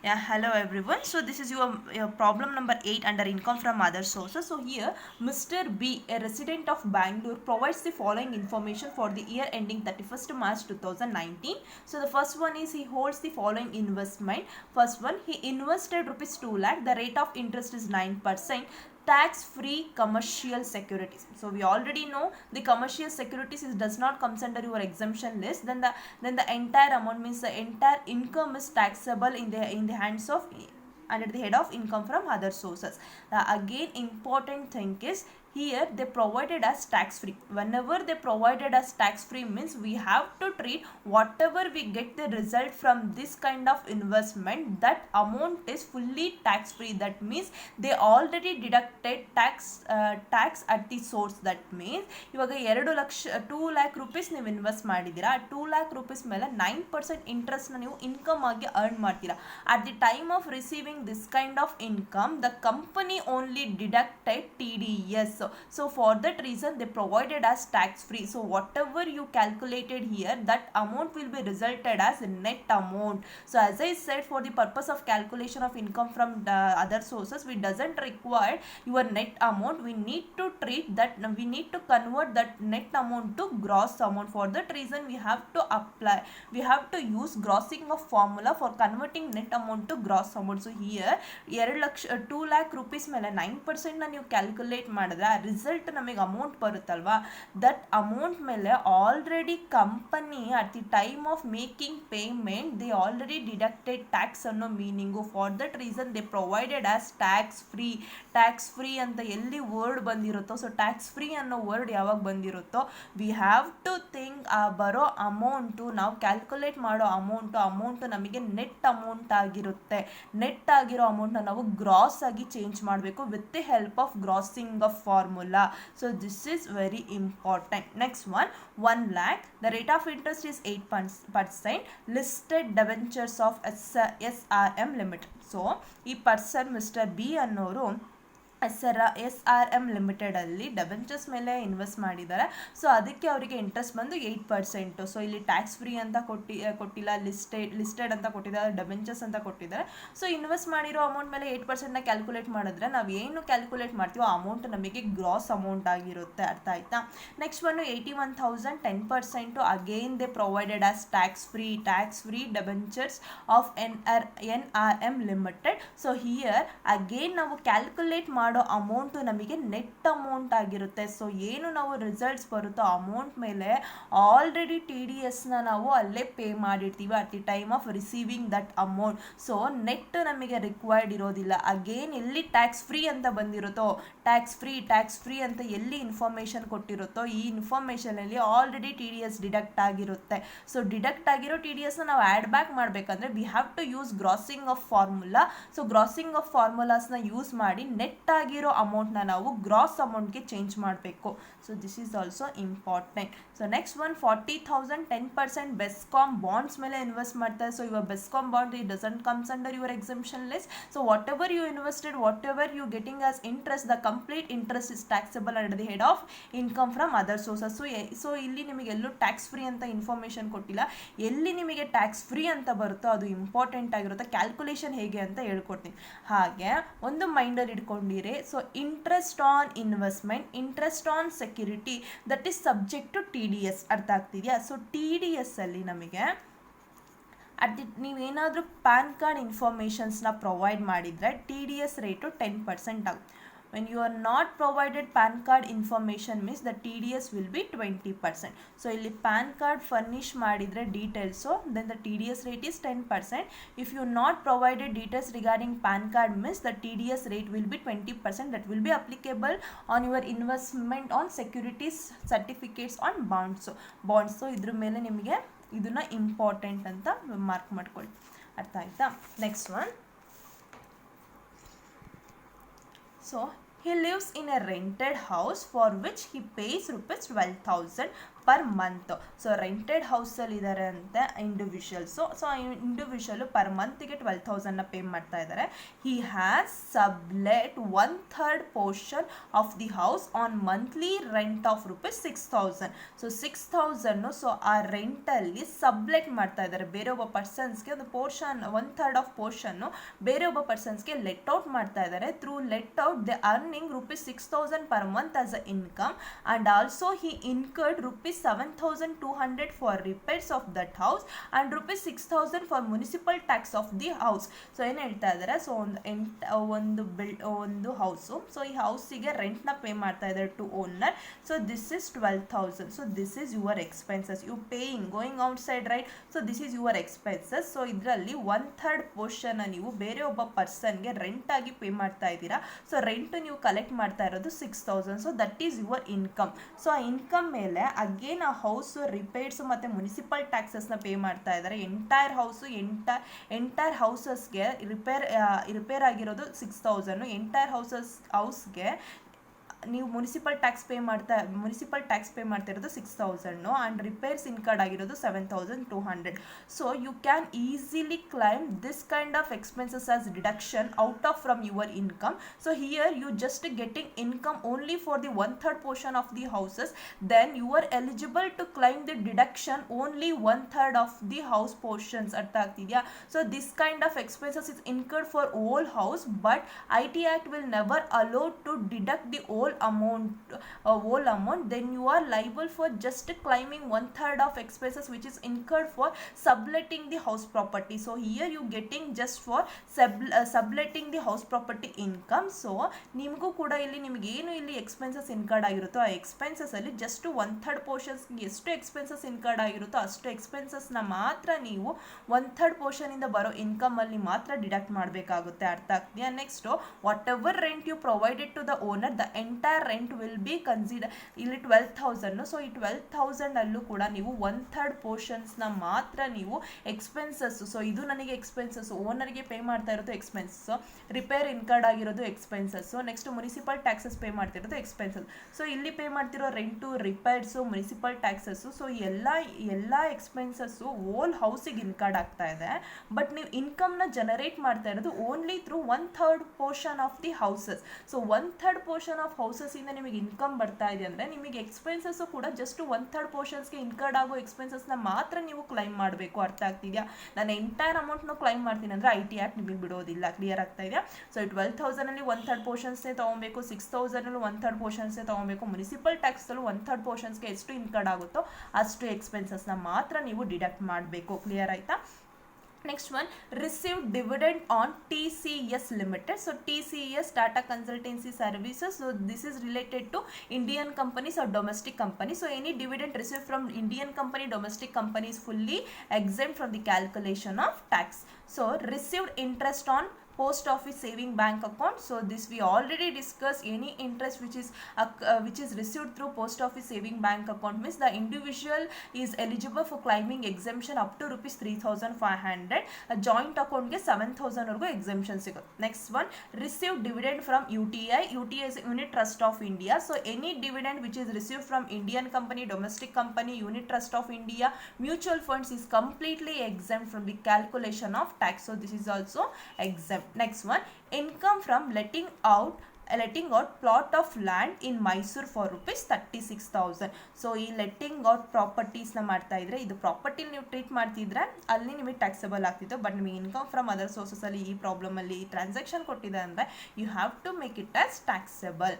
Yeah, hello everyone. So this is your problem number 8 under income from other sources. So here Mr. B, a resident of Bangalore, provides the following information for the year ending 31st March 2019. So the first one is he holds the following investment. First one, he invested rupees 2 lakh. The rate of interest is 9%. Tax free commercial securities. So we already know the commercial securities does not comes under your exemption list. Then the entire amount means the entire income is taxable in the hands of under the head of income from other sources. The again important thing is here they provided us tax free. Whenever they provided us tax free means we have to treat whatever we get the result from this kind of investment, that amount is fully tax free. That means they already deducted tax at the source. That means ಇವಾಗ 2 lakh rupees ನೀವು invest ಮಾಡಿದ್ದೀರಾ. 2 lakh rupees ಮೇಲೆ 9% interest ನೀವು income ಆಗಿ earn ಮಾಡ್ತೀರಾ. At the time of receiving this kind of income, the company only deducted TDS. So for that reason they provided as tax free. So whatever you calculated here, that amount will be resulted as net amount. So as I said, for the purpose of calculation of income from the other sources, we doesn't require your net amount. We need to treat that, we need to convert that net amount to gross amount. For that reason we have to use grossing of formula for converting net amount to gross amount. So here 2 lakh rupees ಮೇಲೆ 9% ನ ನೀವು calculate ಮಾಡಿದ್ರೆ ಆ result ನಮಗೆ amount ಬರುತ್ತಲ್ವಾ, that amount ಮೇಲೆ already company at the time of making payment they already deducted tax ಅನ್ನೋ meaning. For that reason they provided as tax free ಅಂತ ಎಲ್ಲಿ ವರ್ಡ್ ಬಂದಿರುತ್ತೋ, ಸೊ ಟ್ಯಾಕ್ಸ್ ಫ್ರೀ ಅನ್ನೋ ವರ್ಡ್ ಯಾವಾಗ ಬಂದಿರುತ್ತೋ ವಿ ಹ್ಯಾವ್ ಟು ಥಿಂಕ್ ಆ ಬರೋ ಅಮೌಂಟು, ನಾವು ಕ್ಯಾಲ್ಕುಲೇಟ್ ಮಾಡೋ ಅಮೌಂಟು ನಮಗೆ ನೆಟ್ ಅಮೌಂಟ್ ಆಗಿರುತ್ತೆ. ನೆಟ್ ಆಗಿರೋ ಅಮೌಂಟ್ನ ನಾವು ಗ್ರಾಸ್ ಆಗಿ ಚೇಂಜ್ ಮಾಡಬೇಕು with the help of grossing of formula. So this is very important. Next one, 1 lakh. The rate of interest is 8%. Listed debentures of SRM Limited. So ಈ person mister B ಅನ್ನೋರು SRM ಲಿಮಿಟೆಡಲ್ಲಿ ಡೆಬೆಂಚರ್ಸ್ ಮೇಲೆ invest ಮಾಡಿದ್ದಾರೆ. So ಅದಕ್ಕೆ ಅವರಿಗೆ interest ಬಂದು 8%. So ಇಲ್ಲಿ tax free ಅಂತ ಕೊಟ್ಟಿಲ್ಲ, ಲಿಸ್ಟೆಡ್ ಅಂತ ಕೊಟ್ಟಿದ್ದಾರೆ, ಡೆಬೆಂಚರ್ಸ್ ಅಂತ ಕೊಟ್ಟಿದ್ದಾರೆ. ಸೊ ಇನ್ವೆಸ್ಟ್ ಮಾಡಿರೋ ಅಮೌಂಟ್ ಮೇಲೆ 8%ನ ಕ್ಯಾಲ್ಕುಲೇಟ್ ಮಾಡಿದ್ರೆ ನಾವು ಏನು ಕ್ಯಾಲ್ಕುಲೇಟ್ ಮಾಡ್ತೀವೋ ಆ ಅಮೌಂಟ್ ನಮಗೆ ಗ್ರಾಸ್ ಅಮೌಂಟ್ ಆಗಿರುತ್ತೆ. ಅರ್ಥ ಆಯ್ತಾ? Next one 81,000, 10%. Again they provided as tax free debentures of NRM limited. So here again ನಾವು ಕ್ಯಾಲ್ಕುಲೇಟ್ ಮಾಡೋ ಅಮೌಂಟು ನಮಗೆ ನೆಟ್ ಅಮೌಂಟ್ ಆಗಿರುತ್ತೆ. ಸೊ ಏನು ನಾವು ರಿಸಲ್ಟ್ಸ್ ಬರುತ್ತೋ ಅಮೌಂಟ್ ಮೇಲೆ ಆಲ್ರೆಡಿ TDSನ ನಾವು ಅಲ್ಲೇ ಪೇ ಮಾಡಿರ್ತೀವಿ at the time of receiving that amount. So net ನಮಗೆ ರಿಕ್ವೈರ್ಡ್ ಇರೋದಿಲ್ಲ. ಅಗೇನ್ ಎಲ್ಲಿ ಟ್ಯಾಕ್ಸ್ ಫ್ರೀ ಅಂತ ಬಂದಿರುತ್ತೋ, ಟ್ಯಾಕ್ಸ್ ಫ್ರೀ ಅಂತ ಎಲ್ಲಿ ಇನ್ಫಾರ್ಮೇಷನ್ ಕೊಟ್ಟಿರುತ್ತೋ ಈ ಇನ್ಫಾರ್ಮೇಷನಲ್ಲಿ ಆಲ್ರೆಡಿ TDS ಡಿಡಕ್ಟ್ ಆಗಿರುತ್ತೆ. ಸೊ ಡಿಡಕ್ಟ್ ಆಗಿರೋ TDSನ ನಾವು ಆ್ಯಡ್ ಬ್ಯಾಕ್ ಮಾಡಬೇಕಂದ್ರೆ we have to use grossing of formula. So grossing of ಫಾರ್ಮುಲಾಸ್ನ ಯೂಸ್ ಮಾಡಿ ನೆಟ್ ಆಗಿರೋ ಅಮೌಂಟ್ನ ನಾವು ಗ್ರಾಸ್ ಅಮೌಂಟ್ಗೆ ಚೇಂಜ್ ಮಾಡಬೇಕು. So this is also important. So next one 40,000, 10% BESCOM bonds ಮೇಲೆ ಇನ್ವೆಸ್ಟ್ ಮಾಡ್ತಾರೆ. ಸೊ ಇವಾಗ BESCOM bond it doesn't comes under your exemption list. So whatever you invested, whatever you getting as interest, the complete interest is taxable under the head of income from other sources. So ಇಲ್ಲಿ ನಿಮಗೆ ಎಲ್ಲೂ tax free ಅಂತ information ಕೊಟ್ಟಿಲ್ಲ. ಎಲ್ಲಿ ನಿಮಗೆ tax free ಅಂತ ಬರುತ್ತೋ ಅದು ಇಂಪಾರ್ಟೆಂಟ್ ಆಗಿರುತ್ತೆ. ಕ್ಯಾಲ್ಕುಲೇಷನ್ ಹೇಗೆ ಅಂತ ಹೇಳ್ಕೊಡ್ತೀನಿ. ಹಾಗೆ ಒಂದು ಮೈಂಡಲ್ಲಿ ಇಟ್ಕೊಂಡಿರಿ. So interest on investment, interest on security, that is subject to TDS. ಅರ್ಥ ಆಗ್ತಿದೆಯಾ? ಸೊ TDS ಅಲ್ಲಿ ನಮಗೆ ನೀವೇನಾದರೂ ಪ್ಯಾನ್ ಕಾರ್ಡ್ ಇನ್ಫಾರ್ಮೇಷನ್ಸ್ನ ಪ್ರೊವೈಡ್ ಮಾಡಿದರೆ TDS ರೇಟು 10% ಆಗುತ್ತೆ. When you are not provided PAN card information means the TDS will be 20%. So ಇಲ್ಲಿ PAN card furnish ಮಾಡಿದರೆ details, then the TDS rate is 10%. If you not provided details regarding PAN card means the TDS rate will be 20%. That will be applicable on your investment on securities, certificates on bonds. So ಇದ್ರ ಮೇಲೆ ನಿಮಗೆ ಇದನ್ನ important ಅಂತ mark ಮಾಡ್ಕೊಳ್ಳಿ. ಅರ್ಥ ಆಯ್ತಾ? Next one, so he lives in a rented house for which he pays rupees 12,000 per month. So rented ಹೌಸಲ್ಲಿ ಇದ್ದಾರೆ ಅಂತ ಇಂಡಿವಿಜುವಲ್ಸು. ಸೊ ಇಂಡಿವಿಜುವಲ್ ಪರ್ ಮಂತಿಗೆ 12,000ನ ಪೇ ಮಾಡ್ತಾ ಇದ್ದಾರೆ. He has sublet 1/3 portion of the house on monthly rent of ₹6,000. So 6,000 so ಆ ರೆಂಟಲ್ಲಿ sublet ಮಾಡ್ತಾ ಇದ್ದಾರೆ, ಬೇರೆ ಒಬ್ಬ ಪರ್ಸನ್ಸ್ಗೆ ಒಂದು ಪೋರ್ಷನ್ 1/3 ಆಫ್ ಪೋರ್ಷನ್ನು ಬೇರೆ ಒಬ್ಬ ಪರ್ಸನ್ಸ್ಗೆ ಲೆಟ್ ಔಟ್ ಮಾಡ್ತಾ ಇದ್ದಾರೆ. Through let out they earning ₹6,000 per month as a income, and also he incurred ₹7,200 for repairs of that house and ₹6,000 for municipal tax of the house. So ಏನು ಹೇಳ್ತಾ ಇದ್ದಾರೆ, so ಒಂದು house, so ಈ ಹೌಸಿಗೆ ರೆಂಟ್ನ pay ಮಾಡ್ತಾ ಇದ್ದಾರೆ to owner. So this is 12,000. So this is your expenses, you paying going outside, right? So this is your expenses. So ಇದರಲ್ಲಿ 1/3 portion ನೀವು ಬೇರೆ ಒಬ್ಬ ಪರ್ಸನ್ಗೆ ರೆಂಟ್ ಆಗಿ ಪೇ ಮಾಡ್ತಾ ಇದ್ದೀರಾ. ಸೊ ರೆಂಟ್ ನೀವು ಕಲೆಕ್ಟ್ ಮಾಡ್ತಾ ಇರೋದು 6,000. So that is your income. So ಆ ಇನ್ಕಮ್ ಮೇಲೆ ಅಗೇನ್ ಆ ಹೌಸು ರಿಪೇರ್ಸು ಮತ್ತು ಮುನಿಸಿಪಲ್ ಟ್ಯಾಕ್ಸಸ್ನ ಪೇ ಮಾಡ್ತಾ ಇದ್ದಾರೆ. ಎಂಟೈರ್ ಹೌಸು ಎಂಟೈರ್ ಹೌಸಸ್ಗೆ ರಿಪೇರ್ ಆಗಿರೋದು 6,000. ಎಂಟೈರ್ ಹೌಸ್ಗೆ ನೀವು ಮುನಿಸಿಪಲ್ ಟ್ಯಾಕ್ಸ್ ಪೇ ಮಾಡ್ತಾ ಇರೋದು 6,000 ಆ್ಯಂಡ್ ರಿಪೇರ್ಸ್ ಇನ್ಕರ್ಡ್ ಆಗಿರೋದು 7,200. So you can easily claim this kind of expenses as deduction out of from your income. So here you just getting income only for the 1/3 portion of the houses, then you are eligible to claim the deduction only 1/3 of the house portions. ಅರ್ಥ ಆಗ್ತಿದೆಯಾ? So this kind of expenses is incurred for whole house, but IT Act will never allow to deduct the whole amount. Then you are liable for just claiming 1/3 of expenses which is incurred for subletting the house property. So here you getting just for subletting the house property income. So ನಿಮಗೂ ಕೂಡ ಇಲ್ಲಿ ನಿಮಗೆ ಏನು ಇಲ್ಲಿ expenses incurred ಆಗಿರುತ್ತೋ ಆ expenses ಅಲ್ಲಿ just 1/3 ಪೋರ್ಷನ್ಸ್ಗೆ ಎಷ್ಟು expenses incurred ಆಗಿರುತ್ತೋ ಅಷ್ಟು ಎಕ್ಸ್ಪೆನ್ಸಸ್ನ ಮಾತ್ರ ನೀವು 1/3 ಪೋರ್ಷನ್ ಇಂದ ಬರೋ ಇನ್ಕಮ್ ಅಲ್ಲಿ ಮಾತ್ರ ಡಿಡಕ್ಟ್ ಮಾಡಬೇಕಾಗುತ್ತೆ. ಅರ್ಥ ಆಗ್ತೀಯಾ? Next, whatever rent you provided to the owner, the entire rent will be consider. ಇಲ್ಲಿ 12,000. ಸೊ ಈ 12,000 ಅಲ್ಲೂ ಕೂಡ ನೀವು 1/3 ಪೋರ್ಷನ್ಸ್ನ ಮಾತ್ರ ನೀವು ಎಕ್ಸ್ಪೆನ್ಸಸ್. ಸೊ ಇದು ನನಗೆ ಎಕ್ಸ್ಪೆನ್ಸಸ್, ಓನರ್ಗೆ ಪೇ ಮಾಡ್ತಾ ಇರೋದು ಎಕ್ಸ್ಪೆನ್ಸಸ್, ರಿಪೇರ್ ಇನ್ಕರ್ಡ್ ಆಗಿರೋದು expenses, next municipal taxes pay ಮಾಡ್ತಿರೋದು ಎಕ್ಸ್ಪೆನ್ಸಸ್. ಸೊ ಇಲ್ಲಿ ಪೇ ಮಾಡ್ತಿರೋ rent, repairs, municipal taxes, so ಎಲ್ಲ ಎಕ್ಸ್ಪೆನ್ಸಸ್ಸು ಓಲ್ ಹೌಸಿಗೆ ಇನ್ಕರ್ಡ್ ಆಗ್ತಾ ಇದೆ. ಬಟ್ ನೀವು ಇನ್ಕಮ್ನ ಜನರೇಟ್ ಮಾಡ್ತಾ ಇರೋದು only through 1/3 portion of the houses. So 1/3 portion of houses ಇಂದ ನಿಮಗೆ ಇನ್ಕಮ್ ಬರ್ತಾ ಇದೆ ಅಂದರೆ ನಿಮಗೆ ಎಕ್ಸ್ಪೆನ್ಸಸ್ ಕೂಡ ಜಸ್ಟ್ 1/3 ಪೋರ್ಷನ್ಸ್ಗೆ ಇನ್ಕರ್ಡ್ ಆಗೋ ಎಕ್ಸ್ಪೆನ್ಸಸ್ನ ಮಾತ್ರ ನೀವು ಕ್ಲೈಮ್ ಮಾಡಬೇಕು. ಅರ್ಥ ಆಗ್ತಿದೆಯಾ? ನಾನು ಎಂಟೈರ್ ಅಮೌಂಟ್ನ ಕ್ಲೈಮ್ ಮಾಡ್ತೀನಿ ಅಂದರೆ IT Act ನಿಮಗೆ ಬಿಡೋದಿಲ್ಲ. ಕ್ಲಿಯರ್ ಆಗ್ತಾ ಇದೆಯಾ? ಸೊ 12,000ಅಲ್ಲಿ 1/3 ಪೋರ್ಷನ್ಸ್ನೇ ತೊಗೊಬೇಕು, 6,000ಅಲ್ಲೂ 1/3 ಪೋರ್ಷನ್ಸ್ನೇ ತೊಗೊಬೇಕು. ಮುನಿಸಿಪಲ್ ಟ್ಯಾಕ್ಸಲ್ಲೂ 1/3 ಪೋರ್ಷನ್ಸ್ಗೆ ಎಷ್ಟು ಇನ್ಕರ್ಡ್ ಆಗುತ್ತೋ ಅಷ್ಟು ಎಕ್ಸ್ಪೆನ್ಸಸ್ನ ಮಾತ್ರ ನೀವು ಡಿಡಕ್ಟ್ ಮಾಡಬೇಕು. ಕ್ಲಿಯರ್ ಆಯಿತಾ? Next one, received dividend on TCS Limited. So TCS, Tata Consultancy Services. So this is related to Indian companies or domestic companies. So any dividend received from Indian company, domestic company is fully exempt from the calculation of tax. So received interest on post office saving bank account. So this we already discussed. Any interest which is received through post office saving bank account means the individual is eligible for claiming exemption up to ₹3,500. a joint account ge 7,000 ವರೆಗೂ exemption ಸಿಗುತ್ತೆ. Next one, received dividend from UTI. UTI is unit trust of India. So any dividend which is received from Indian company, domestic company, unit trust of India, mutual funds is completely exempt from the calculation of tax. So this is also exempt. Next one, income from letting out plot of land in Mysore for ₹36,000. So ಈ letting out ಪ್ರಾಪರ್ಟೀಸ್ನ ಮಾಡ್ತಾ ಇದ್ರೆ ಇದು property ನೀವು treat ಮಾಡ್ತಿದ್ರೆ ಅಲ್ಲಿ ನಿಮಗೆ taxable ಆಗ್ತಿತ್ತು. But ನಿಮಗೆ ಇನ್ಕಮ್ ಫ್ರಮ್ ಅದರ್ ಸೋರ್ಸಸಲ್ಲಿ ಈ ಪ್ರಾಬ್ಲಮಲ್ಲಿ ಟ್ರಾನ್ಸಾಕ್ಷನ್ ಕೊಟ್ಟಿದೆ ಅಂದರೆ you have to make it as taxable.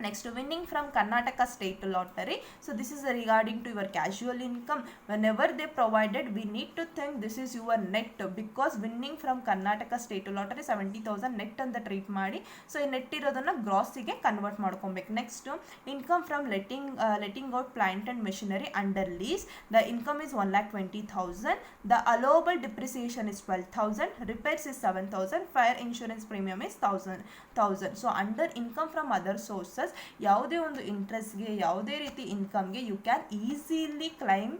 Next, winning from Karnataka State Lottery. So this is regarding to your casual income. Whenever they provided, we need to think this is your net, because winning from Karnataka State Lottery 70,000 net ಅಂತ treat ಮಾಡಿ. So ಈ net ಇರೋದನ್ನು ಗ್ರಾಸಿಗೆ convert ಮಾಡ್ಕೊಬೇಕು. Next, income from letting out plant and machinery under lease. The income is 1,20,000. The allowable depreciation is 12,000. Repairs is 7,000. Fire insurance premium is 1,000. So under income from other sources ಯಾವುದೇ ಒಂದು ಇಂಟ್ರೆಸ್ಟ್ಗೆ, ಯಾವುದೇ ರೀತಿ ಇನ್ಕಮ್ಗೆ you can easily claim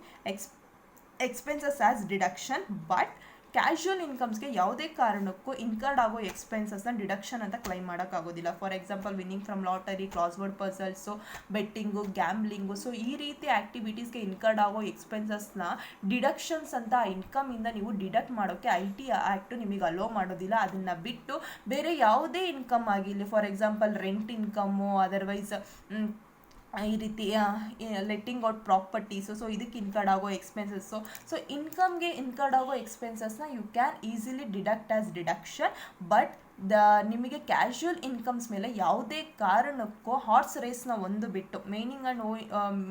expenses as deduction. But casual ಇನ್ಕಮ್ಸ್ಗೆ ಯಾವುದೇ ಕಾರಣಕ್ಕೂ incurred ಆಗೋ ಎಕ್ಸ್ಪೆನ್ಸಸ್ನ ಡಿಡಕ್ಷನ್ ಅಂತ ಕ್ಲೈಮ್ ಮಾಡೋಕ್ಕಾಗೋದಿಲ್ಲ. For example winning from lottery, crossword puzzles, betting, gambling, so ಈ ರೀತಿ ಆ್ಯಕ್ಟಿವಿಟೀಸ್ಗೆ ಇನ್ಕರ್ಡ್ ಆಗೋ ಎಕ್ಸ್ಪೆನ್ಸಸ್ನ ಡಿಡಕ್ಷನ್ಸ್ ಅಂತ ಇನ್ಕಮಿಂದ ನೀವು ಡಿಡಕ್ಟ್ ಮಾಡೋಕ್ಕೆ IT ಆ್ಯಕ್ಟು ನಿಮಗೆ ಅಲೋ ಮಾಡೋದಿಲ್ಲ. ಅದನ್ನು ಬಿಟ್ಟು ಬೇರೆ ಯಾವುದೇ ಇನ್ಕಮ್ ಆಗಿರಲಿ, for example rent income, otherwise ಈ ರೀತಿ ಲೆಟ್ಟಿಂಗ್ ಔಟ್ ಪ್ರಾಪರ್ಟೀಸು, ಸೊ ಇದಕ್ಕೆ ಇನ್ಕರ್ಡ್ ಆಗೋ ಎಕ್ಸ್ಪೆನ್ಸಸ್ಸು. ಸೊ ಇನ್ಕಮ್ಗೆ ಇನ್ಕರ್ಡ್ ಆಗೋ ಎಕ್ಸ್ಪೆನ್ಸಸ್ನ you can easily deduct as deduction. But ನಿಮಗೆ ಕ್ಯಾಶುವಲ್ ಇನ್ಕಮ್ಸ್ ಮೇಲೆ ಯಾವುದೇ ಕಾರಣಕ್ಕೂ ಹಾರ್ಸ್ ರೇಸ್ನ ಒಂದು ಬಿಟ್ಟು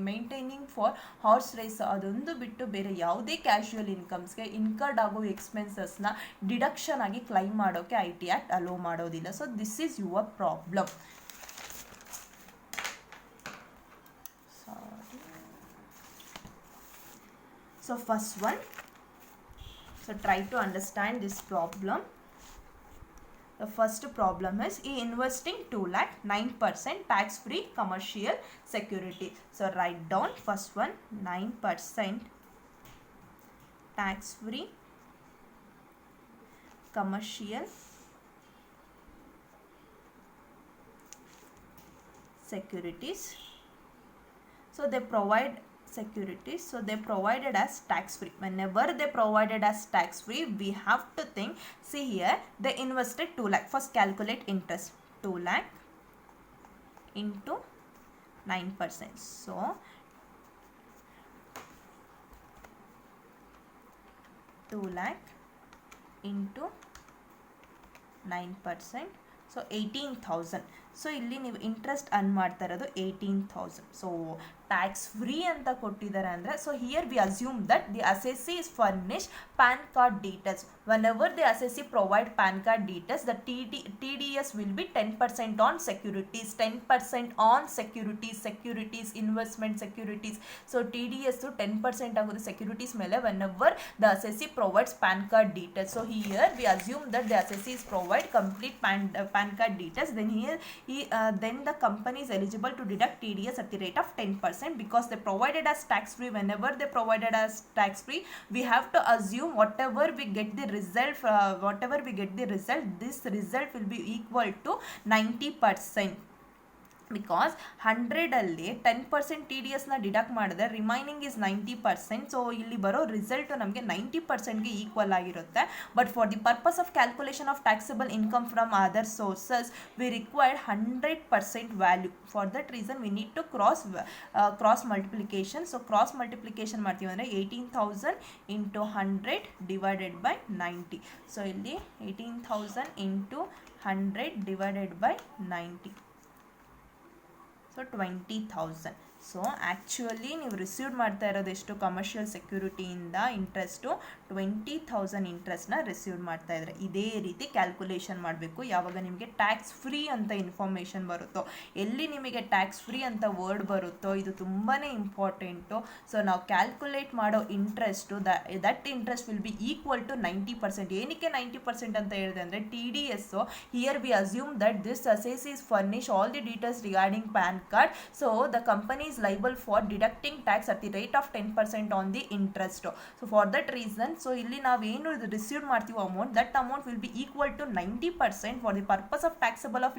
ಮೇಂಟೈನಿಂಗ್ ಫಾರ್ ಹಾರ್ಸ್ ರೇಸ್ ಅದೊಂದು ಬಿಟ್ಟು ಬೇರೆ ಯಾವುದೇ ಕ್ಯಾಶುವಲ್ ಇನ್ಕಮ್ಸ್ಗೆ ಇನ್ಕರ್ಡ್ ಆಗೋ ಎಕ್ಸ್ಪೆನ್ಸಸ್ನ ಡಿಡಕ್ಷನ್ ಆಗಿ ಕ್ಲೈಮ್ ಮಾಡೋಕ್ಕೆ IT ಆ್ಯಕ್ಟ್ ಅಲೋ ಮಾಡೋದಿಲ್ಲ. So this is your problem. So first one, so try to understand this problem. The first problem is investing 2 lakh 9% tax free commercial security. So write down first one, 9% tax free commercial securities. So they provide securities, so they provided as tax free. Whenever they provided as tax free, we have to think, see here they invested 2 lakh. First calculate interest. 2 lakh into 9%. So 2 lakh into 9%, so 18,000. So ಇಲ್ಲಿ ನೀವು interest earn ಮಾಡ್ತಾ ಇರೋದು 18,000. So tax free ಅಂತ ಕೊಟ್ಟಿದ್ದಾರೆ ಅಂದರೆ, so here we assume that the assessee is furnish PAN card details. whenever the assessee provide PAN card details, the TDS will be 10% on securities, 10% on securities, investment securities. So TDS 10% ಆಗೋದು securities ಮೇಲೆ whenever the assessee provides PAN card details. So here we assume that the assessee is provide complete PAN card details, then the company is eligible to deduct TDS at the rate of 10% because they provided as tax free. Whenever they provided as tax free, we have to assume whatever we get the result, this result will be equal to 90%. Because 100ಅಲ್ಲಿ 10% TDSನ deduct ಮಾಡಿದ್ರೆ remaining is 90%. So ಇಲ್ಲಿ ಬರೋ result ನಮಗೆ 90%ಗೆ equal ಆಗಿರುತ್ತೆ. But for the purpose of calculation of taxable income from other sources we required 100% value. For that reason we need to cross multiplication. So cross multiplication ಮಾಡ್ತೀವಿ ಅಂದರೆ 18,000 into 100 divided by 90. So ಇಲ್ಲಿ 18,000 into 100 divided by 90. So 20,000. So actually ನೀವು receive ಮಾಡ್ತಾ ಇರೋದು ಎಷ್ಟು commercial ಸೆಕ್ಯೂರಿಟಿಯಿಂದ interest 20,000 ಇಂಟ್ರೆಸ್ಟ್ನ receive ಮಾಡ್ತಾ ಇದ್ದಾರೆ. ಇದೇ ರೀತಿ ಕ್ಯಾಲ್ಕುಲೇಷನ್ ಮಾಡಬೇಕು ಯಾವಾಗ ನಿಮಗೆ ಟ್ಯಾಕ್ಸ್ ಫ್ರೀ ಅಂತ ಇನ್ಫಾರ್ಮೇಷನ್ ಬರುತ್ತೋ. ಎಲ್ಲಿ ನಿಮಗೆ ಟ್ಯಾಕ್ಸ್ ಫ್ರೀ ಅಂತ ವರ್ಡ್ ಬರುತ್ತೋ ಇದು ತುಂಬಾ ಇಂಪಾರ್ಟೆಂಟು. ಸೊ ನಾವು ಕ್ಯಾಲ್ಕುಲೇಟ್ ಮಾಡೋ interest that interest will be equal to 90%. ಏನಕ್ಕೆ 90% ಅಂತ ಹೇಳಿದೆ ಅಂದರೆ TDS here we assume that this assessee is furnish all the details regarding PAN card. So the company is liable for deducting tax at the rate of 10% on the interest. So for that reason, so ಇಲ್ಲಿ ನಾವೇನು receive ಮಾಡ್ತೀವೋ amount, that amount will be equal to 90%. For the purpose of taxable of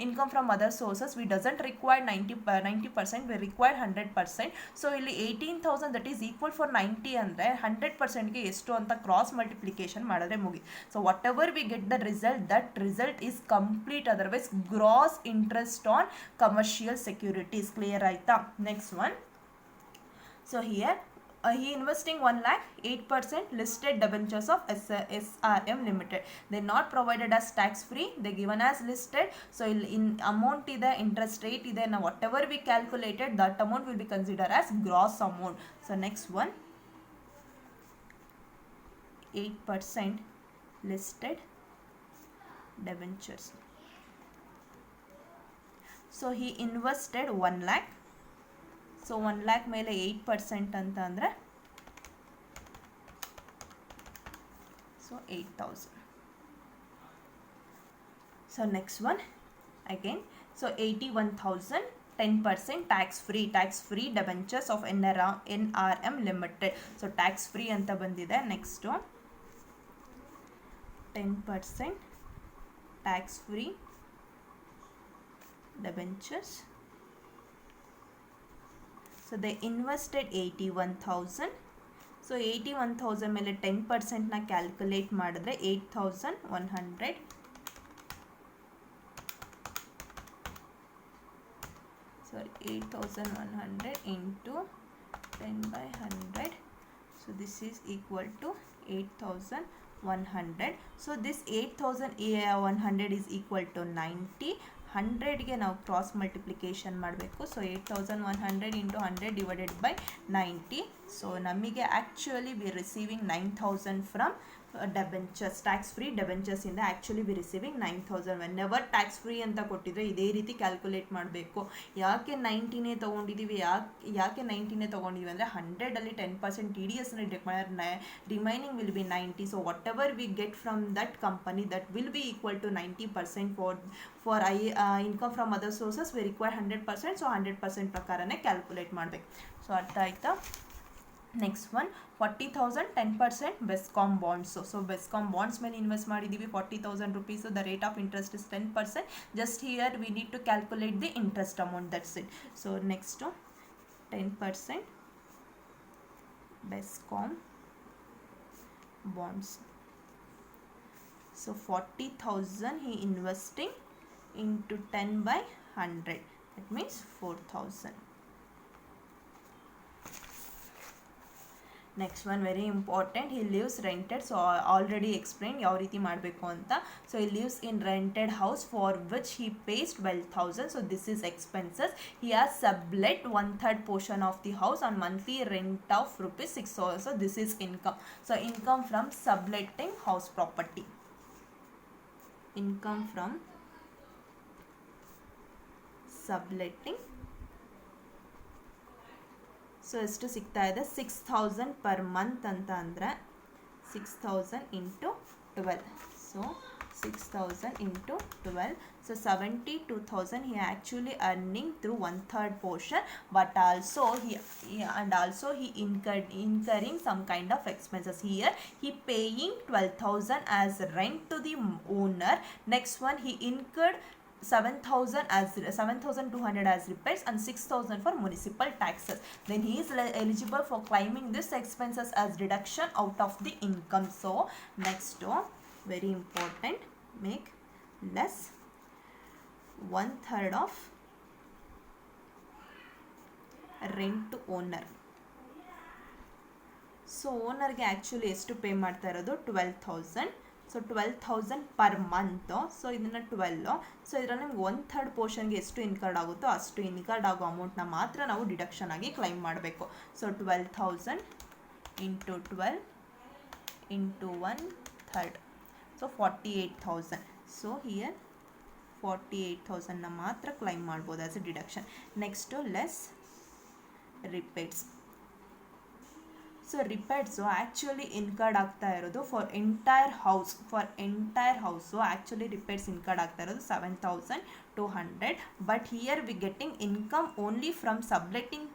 income from other sources we doesn't require 90%, we require 100%. So ಇಲ್ಲಿ 18,000 that is equal for 90 ಅಂದರೆ 100%ಗೆ ಎಷ್ಟು ಅಂತ cross multiplication ಮಾಡಿದ್ರೆ ಮುಗಿ. So whatever we get the result, that result is complete, otherwise gross interest on commercial securities. Clear ಆಯ್ತಾ? Next one. So here he investing 1 lakh 8% listed debentures of SRM Limited. They not provided as tax free, they given as listed. So in amount ide, interest rate ide, now whatever we calculated that amount will be considered as gross amount. So next one, 8% listed debentures. So he invested 1 lakh. So 1 lakh ಮೇಲೆ 8% ಅಂತ ಅಂದರೆ so 8,000. So next one again. So 81,000 10% tax free debentures of NRM Limited. So tax free ಅಂತ ಬಂದಿದೆ. Next 10% tax free debentures. So they invested 81,000. So 81,000 ಮೇಲೆ 10% ನ calculate ಮಾಡಿದ್ರೆ 8,100. Sorry, 8,100 into 10 by 100. So this is equal to 8,100. So this 8,100 is equal to 90. 100ಗೆ ನಾವು cross multiplication ಮಾಡಬೇಕು. So 8,100 into 100 divided by 90. ಸೊ ನಮಗೆ actually we receiving 9,000 from debentures, tax free debentures ಇಂದ actually we receiving 9,000. Whenever tax free ಅಂತ ಕೊಟ್ಟಿದ್ರೆ ಇದೇ ರೀತಿ ಕ್ಯಾಲ್ಕುಲೇಟ್ ಮಾಡಬೇಕು. ಯಾಕೆ 90ನೇ ತೊಗೊಂಡಿದ್ದೀವಿ, ಯಾಕೆ 90ನೇ ತೊಗೊಂಡಿದ್ದೀವಿ ಅಂದರೆ 100ಅಲ್ಲಿ 10% ಟಿ ಡಿ ಎಸ್ನ ಡಿಡಕ್ಟ್ ಮಾಡಿದ್ರೆ remaining will be 90. So whatever we get from that company that will be equal to 90%. For income from other sources we require 100%. So 100% ಪ್ರಕಾರನೇ ಕ್ಯಾಲ್ಕುಲೇಟ್ ಮಾಡಬೇಕು. ಸೊ ಅರ್ಥ ಆಯ್ತಾ? Next one 40,000 10% BESCOM bonds. So BESCOM bonds ಮೇಲೆ invest ಮಾಡಿದ್ದೀವಿ 40,000 rupees. The rate of interest is 10%. Just here we need to calculate the interest amount, that's it. So next 10% BESCOM bonds. So 40,000 he investing into 10 by 100, that means 4,000. Next one very important, he lives rented. So already explain ಯಾವ ರೀತಿ ಮಾಡಬೇಕು ಅಂತ. So he lives in rented house for which he pays 12,000. So this is expenses. He has sublet 1/3 portion of the house on monthly rent of ₹6,000. So this is income. So income from subletting house property. Income from subletting. So ಎಷ್ಟು ಸಿಗ್ತಾ ಇದೆ 6,000 per month ಅಂತ ಅಂದರೆ 6,000 into 12. So 6,000 into 12. So 72,000 he actually earning through 1/3 portion, but also he incurring some kind of expenses. Here he paying 12,000 as rent to the owner. Next one he incurred 7,200 as repairs and 6,000 for municipal taxes. Then he is eligible for claiming this expenses as deduction out of the income. So next one, very important, make less 1/3 of rent to owner. So owner ಗೆ actually ಎಷ್ಟು pay ಮಾಡ್ತಾ ಇರೋದು 12,000. So 12,000 per month. So ಇದನ್ನು 12. So ಇದರಲ್ಲಿ ನಮ್ಗೆ 1/3 ಪೋರ್ಷನ್ಗೆ ಎಷ್ಟು incurred ಆಗುತ್ತೋ ಅಷ್ಟು ಇನ್ಕರ್ಡ್ ಆಗೋ ಅಮೌಂಟ್ನ ಮಾತ್ರ ನಾವು ಡಿಡಕ್ಷನ್ ಆಗಿ ಕ್ಲೈಮ್ ಮಾಡಬೇಕು. So 12,000 into 12 into 1/3. So 48,000. So here 48,000ನ ಮಾತ್ರ ಕ್ಲೈಮ್ ಮಾಡ್ಬೋದು as a deduction. Next less repairs. So repairs actually incurred ಆಗ್ತಾ ಇರೋದು for entire house actually repairs incurred ಆಗ್ತಾ ಇರೋದು 7,200. But here we getting income only from subletting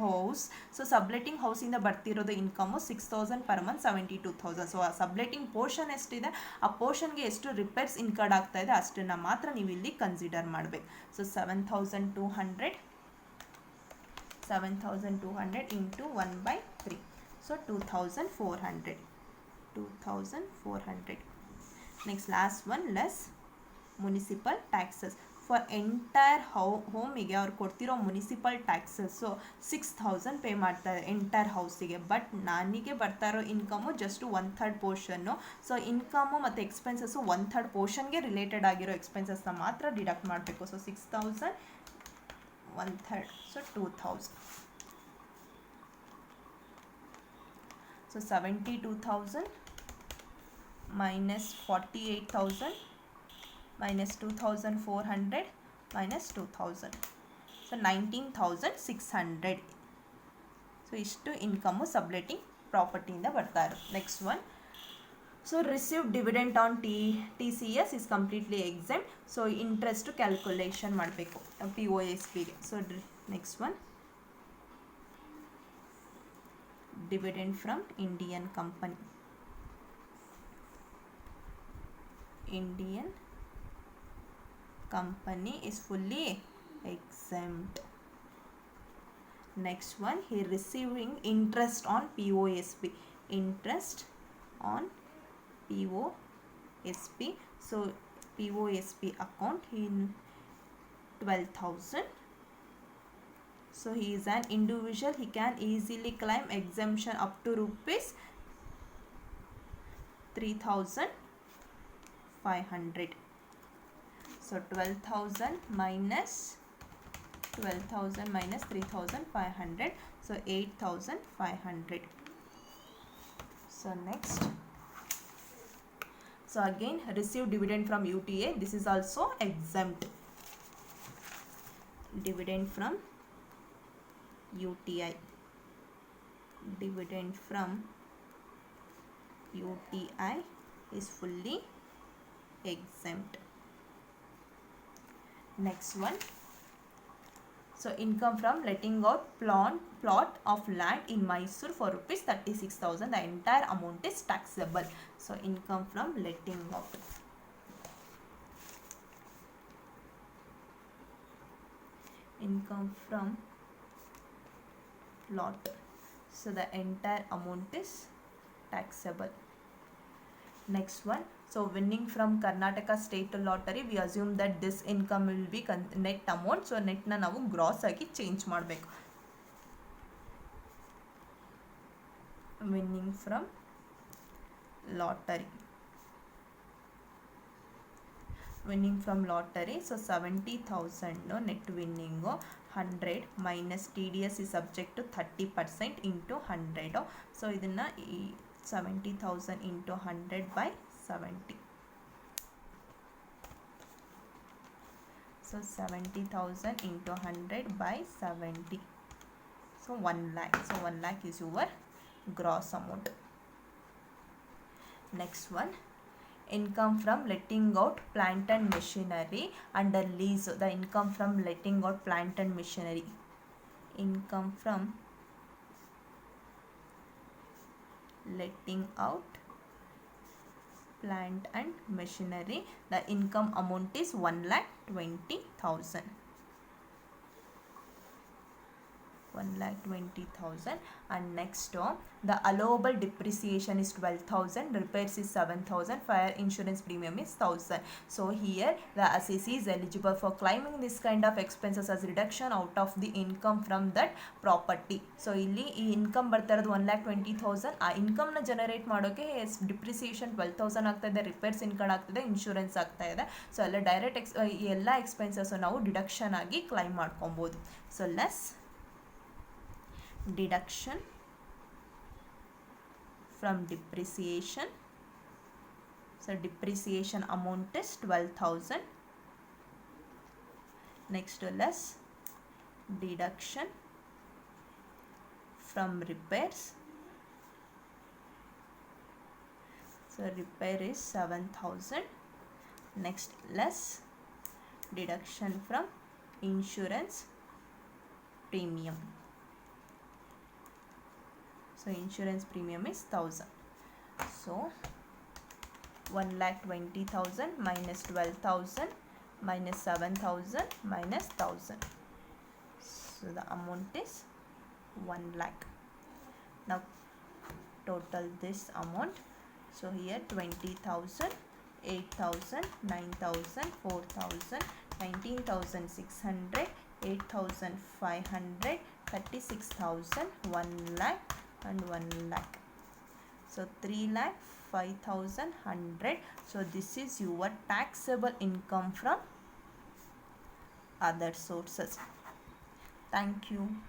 house. So subletting ಹೌಸಿಂದ ಬರ್ತಿರೋದು income 6,000 per month, 72,000. So ಆ subletting portion ಎಷ್ಟಿದೆ ಆ ಪೋರ್ಷನ್ಗೆ ಎಷ್ಟು ರಿಪೇರ್ಸ್ ಇನ್ಕರ್ಡ್ ಆಗ್ತಾ ಇದೆ ಅಷ್ಟನ್ನು ಮಾತ್ರ ನೀವು ಇಲ್ಲಿ ಕನ್ಸಿಡರ್ ಮಾಡಬೇಕು. So 7,200 into 1/3. So 2,400. Next last one, less municipal taxes. For entire ಹೋಮಿಗೆ ಅವ್ರು ಕೊಡ್ತಿರೋ ಮುನಿಸಿಪಲ್ ಟ್ಯಾಕ್ಸಸ್ಸು 6,000 ಪೇ ಮಾಡ್ತಾರೆ ಎಂಟೈರ್ ಹೌಸಿಗೆ. ಬಟ್ ನನಗೆ ಬರ್ತಾ ಇರೋ ಇನ್ಕಮು ಜಸ್ಟು 1/3 ಪೋರ್ಷನ್ನು. ಸೊ ಇನ್ಕಮು ಮತ್ತು ಎಕ್ಸ್ಪೆನ್ಸಸ್ಸು 1/3 ಪೋರ್ಷನ್ಗೆ ರಿಲೇಟೆಡ್ ಆಗಿರೋ ಎಕ್ಸ್ಪೆನ್ಸಸ್ನ ಮಾತ್ರ ಡಿಡಕ್ಟ್ ಮಾಡಬೇಕು. So 6,000 1/3. So 2,000. So 72,000 minus 48,000 minus 2,400 minus 2,000. So 19,600. So ಇಷ್ಟು ಇನ್ಕಮು ಸಬ್ಲೆಟಿಂಗ್ ಪ್ರಾಪರ್ಟಿಯಿಂದ ಬರ್ತಾ ಇರೋದು. Next one, so receive dividend on TCS is completely exempt. So interest calculation ಮಾಡಬೇಕು POSBಗೆ. So next one, dividend from Indian company. Indian company is fully exempt. Next one, he receiving interest on POSP. Interest on POSP. So POSP account in 12,000. So he is an individual. He can easily claim exemption up to rupees 3,500. So 12,000 minus 3,500. So 8,500. So next. So again, receive dividend from UTA. This is also exempt. Dividend from UTI. Dividend from UTI is fully exempt. Next one. So income from letting out plot of land in Mysore for rupees 36,000. The entire amount is taxable. So income from letting out. Income from plot. So the entire amount is taxable. Next one. So winning from Karnataka state lottery, we assume that this income will be net amount. So net na ನಾವು gross ಆಗಿ change ಮಾಡಬೇಕು. Winning from lottery. Winning from lottery. So 70,000 net winning 100 minus TDS is subject to 30% into 100. So ಇದನ್ನ 70,000 into 100 by 70. So 70,000 into 100 by 70. So 1 lakh. So 1 lakh is your gross amount. Next one. Income from letting out plant and machinery under lease. The income from letting out plant and machinery. Income from letting out plant and machinery. The income amount is 1,20,000. 1,20,000. And next the allowable depreciation is 12,000, repairs is 7,000, fire insurance premium is 1,000. So here the assessee is eligible for claiming this kind of expenses as reduction out of the income from that property. So ಇಲ್ಲಿ ಈ income ಬರ್ತಾ ಇರೋದು 1,20,000. ಆ ಇನ್ಕಮ್ನ generate ಮಾಡೋಕ್ಕೆ depreciation 12,000 ಆಗ್ತಾ ಇದೆ, repairs income ಆಗ್ತಿದೆ, insurance ಆಗ್ತಾ ಇದೆ. ಸೊ ಎಲ್ಲ ಡೈರೆಕ್ಟ್ ಎಲ್ಲ ಎಕ್ಸ್ಪೆನ್ಸಸ್ ನಾವು ಡಿಡಕ್ಷನ್ ಆಗಿ ಕ್ಲೈಮ್ ಮಾಡ್ಕೊಬೋದು. So less deduction from depreciation. So depreciation amount is 12,000. Next less deduction from repairs. So repair is 7,000. Next less deduction from insurance premium. So insurance premium is 1,000. So 1,20,000 minus 12,000 minus 7,000 minus 1,000. So the amount is 1 lakh. Now total this amount. So here 20,000, 8,000, 9,000, 4,000, 19,600, 8,500, 36,000, 1 lakh and 1 lakh. So 3,05,100. So this is your taxable income from other sources. Thank you.